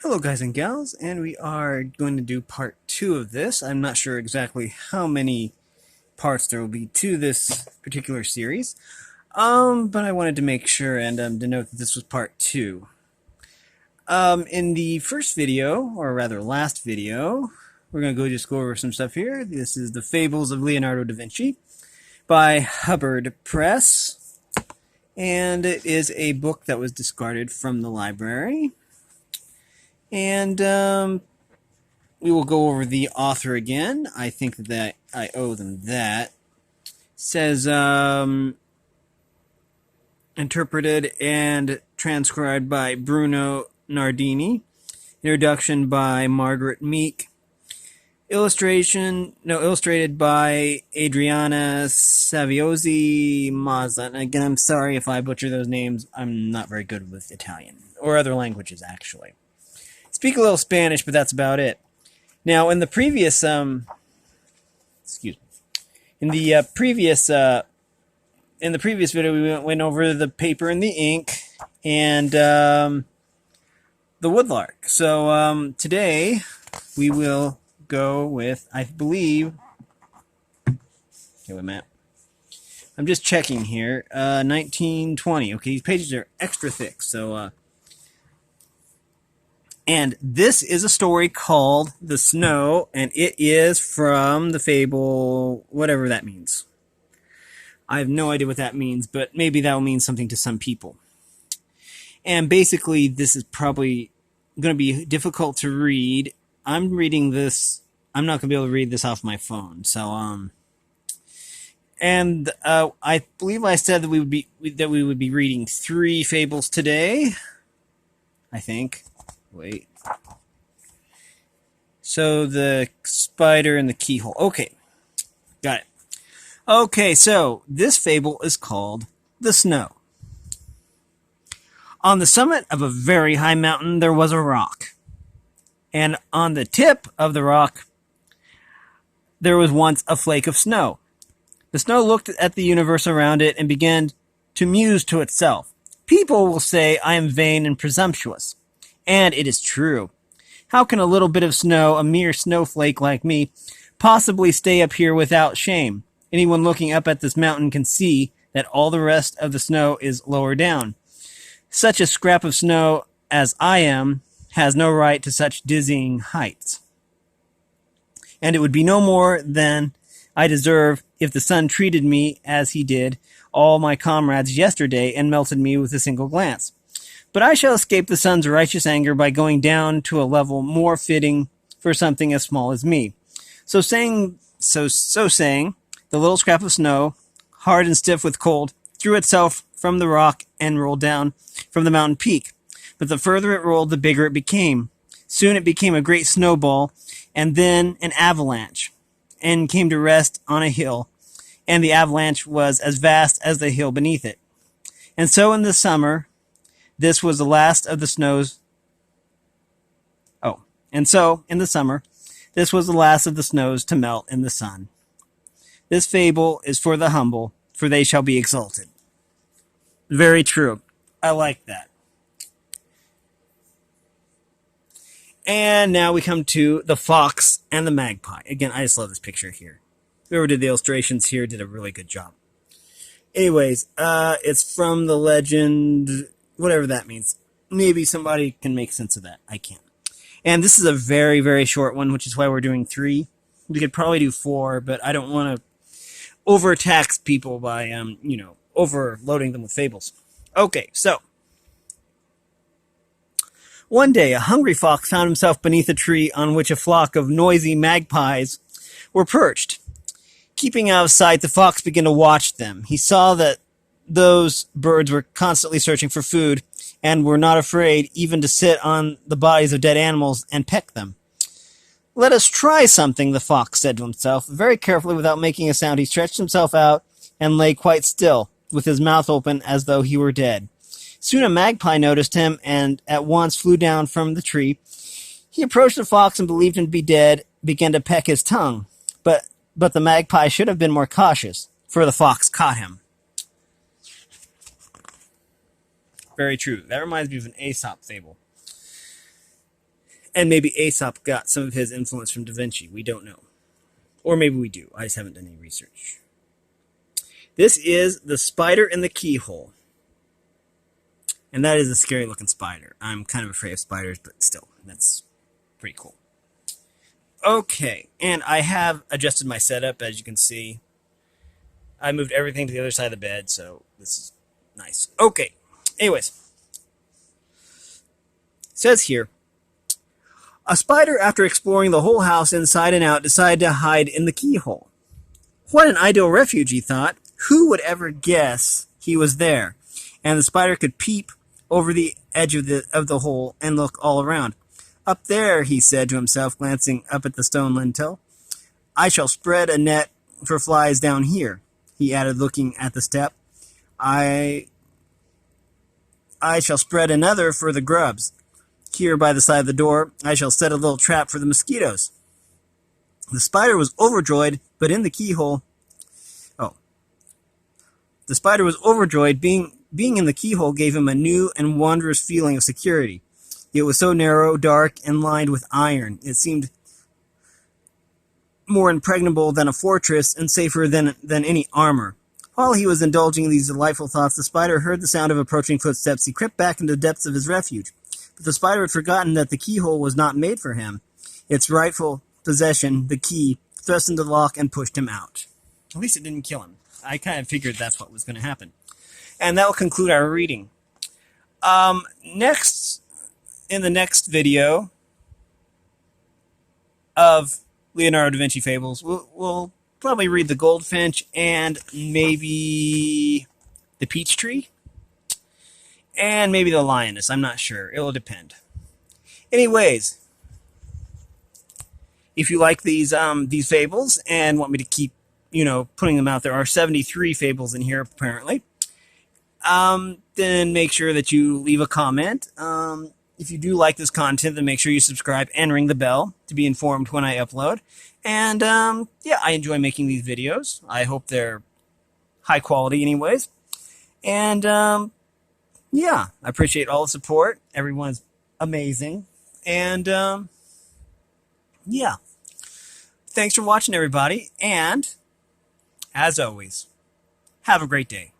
Hello guys and gals, and we are going to do part 2 of this. I'm not sure exactly how many parts there will be to this particular series, but I wanted to make sure and denote that this was part 2. In the first video, or rather last video, we're going to just go over some stuff here. This is the Fables of Leonardo Da Vinci by Hubbard Press, and it is a book that was discarded from the library. And we will go over the author again. I think that I owe them that. It says interpreted and transcribed by Bruno Nardini. Introduction by Margaret Meek. Illustrated by Adriana Saviozzi Mazza. And again, I'm sorry if I butcher those names. I'm not very good with Italian or other languages, actually. Speak a little Spanish, but that's about it. Now, in the previous, in the previous video, we went over the paper and the ink and the woodlark. So today we will go with, I believe. Okay, wait a minute. I'm just checking here. 1920. Okay, these pages are extra thick, so. And this is a story called The Snow, and it is from the fable, whatever that means. I have no idea what that means, but maybe that will mean something to some people. And basically, this is probably going to be difficult to read. I'm reading this. I'm not going to be able to read this off my phone. So, I believe I said that we would be reading 3 fables today. I think. Wait. So the spider and the keyhole. Okay. Got it. Okay, so this fable is called The Snow. On the summit of a very high mountain there was a rock. And on the tip of the rock there was once a flake of snow. The snow looked at the universe around it and began to muse to itself. People will say I am vain and presumptuous. And it is true. How can a little bit of snow, a mere snowflake like me, possibly stay up here without shame? Anyone looking up at this mountain can see that all the rest of the snow is lower down. Such a scrap of snow as I am has no right to such dizzying heights. And it would be no more than I deserve if the sun treated me as he did all my comrades yesterday and melted me with a single glance. But I shall escape the sun's righteous anger by going down to a level more fitting for something as small as me. So saying, the little scrap of snow, hard and stiff with cold, threw itself from the rock and rolled down from the mountain peak. But the further it rolled, the bigger it became. Soon it became a great snowball, and then an avalanche, and came to rest on a hill, and the avalanche was as vast as the hill beneath it. And so in the summer, this was the last of the snows. And so, in the summer, this was the last of the snows to melt in the sun. This fable is for the humble, for they shall be exalted. Very true. I like that. And now we come to the fox and the magpie. Again, I just love this picture here. Whoever did the illustrations here did a really good job. Anyways, it's from the legend, whatever that means. Maybe somebody can make sense of that. I can't. And this is a very, very short one, which is why we're doing 3. We could probably do 4, but I don't want to overtax people by, overloading them with fables. Okay, so. One day, a hungry fox found himself beneath a tree on which a flock of noisy magpies were perched. Keeping out of sight, the fox began to watch them. He saw that those birds were constantly searching for food and were not afraid even to sit on the bodies of dead animals and peck them. Let us try something, the fox said to himself. Very carefully, without making a sound, he stretched himself out and lay quite still, with his mouth open as though he were dead. Soon a magpie noticed him and at once flew down from the tree. He approached the fox and believed him to be dead, began to peck his tongue. But the magpie should have been more cautious, for the fox caught him. Very true. That reminds me of an Aesop fable. And maybe Aesop got some of his influence from Da Vinci. We don't know. Or maybe we do. I just haven't done any research. This is the spider in the keyhole. And that is a scary looking spider. I'm kind of afraid of spiders, but still, that's pretty cool. Okay, and I have adjusted my setup, as you can see. I moved everything to the other side of the bed, so this is nice. Okay, anyways. It says here, a spider, after exploring the whole house inside and out, decided to hide in the keyhole. What an ideal refuge, he thought. Who would ever guess he was there? And the spider could peep over the edge of the hole and look all around. Up there, he said to himself, glancing up at the stone lintel. I shall spread a net for flies down here, he added, looking at the step. I shall spread another for the grubs. Here by the side of the door, I shall set a little trap for the mosquitoes. The spider was overjoyed, but in the keyhole... The spider was overjoyed. Being in the keyhole gave him a new and wondrous feeling of security. It was so narrow, dark, and lined with iron. It seemed more impregnable than a fortress and safer than any armor. While he was indulging in these delightful thoughts, the spider heard the sound of approaching footsteps. He crept back into the depths of his refuge. But the spider had forgotten that the keyhole was not made for him. Its rightful possession, the key, thrust into the lock and pushed him out. At least it didn't kill him. I kind of figured that's what was going to happen. And that will conclude our reading. Next, in the next video of Leonardo da Vinci Fables, we'll probably read the Goldfinch and maybe the Peach Tree. And maybe the Lioness. I'm not sure. It will depend. Anyways, if you like these fables and want me to keep putting them out, there are 73 fables in here apparently. Then make sure that you leave a comment. If you do like this content, then make sure you subscribe and ring the bell to be informed when I upload. And yeah, I enjoy making these videos. I hope they're high quality anyways. And yeah, I appreciate all the support. Everyone's amazing. And yeah, thanks for watching, everybody. And as always, have a great day.